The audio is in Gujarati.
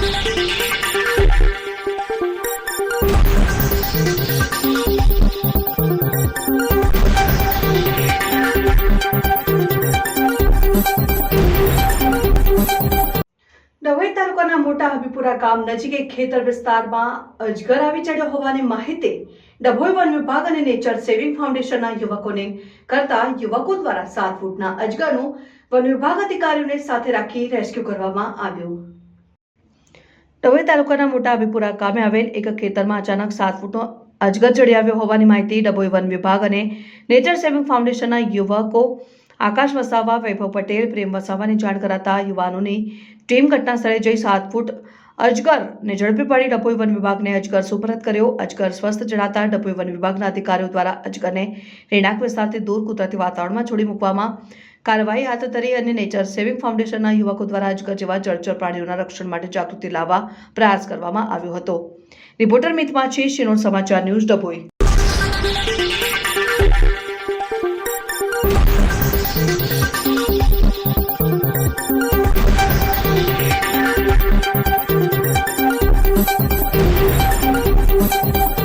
ડભોઈ તાલુકાના મોટા હબીપુરા ગામ નજીક એક ખેતર વિસ્તારમાં અજગર આવી ચડ્યો હોવાની માહિતી ડભોઈ વન વિભાગ અને નેચર સેવિંગ ફાઉન્ડેશનના યુવકોને કરતા યુવકો દ્વારા 7 ફૂટના અજગરનું વન વિભાગ અધિકારીઓને સાથે રાખી રેસ્ક્યુ કરવામાં આવ્યું। ડભોઈ તાલુકાના મોટા હબીપુરા ગામે આવેલ એક ખેતરમાં અચાનક 7 ફૂટનો અજગર ચડી આવ્યો હોવાની માહિતી ડભોઈ વન વિભાગ અને નેચર સેવિંગ ફાઉન્ડેશનના યુવકો આકાશ વસાવા, વૈભવ પટેલ, પ્રેમ વસાવાની જાણ કરાતા યુવાનોની ટીમ ઘટના સ્થળે જઈ 7 ફૂટ અજગરને ઝડપી પાડી ડભોઈ વન વિભાગને અજગર સુપરત કર્યો। અજગર સ્વસ્થ જણાતા ડભોઈ વન વિભાગના અધિકારીઓ દ્વારા અજગરને રહેણાંક વિસ્તારથી દૂર કુદરતી વાતાવરણમાં છોડી મૂકવામાં કાર્યવાહી હાથ ધરી અને નેચર સેવિંગ ફાઉન્ડેશનના યુવકો દ્વારા અજગર જેવા જળચર પ્રાણીઓના રક્ષણ માટે જાગૃતિ લાવવા પ્રયાસ કરવામાં આવ્યો હતો। રિપોર્ટર મિત માછી, શિનોર સમાચાર ન્યૂઝ, ડભોઈ।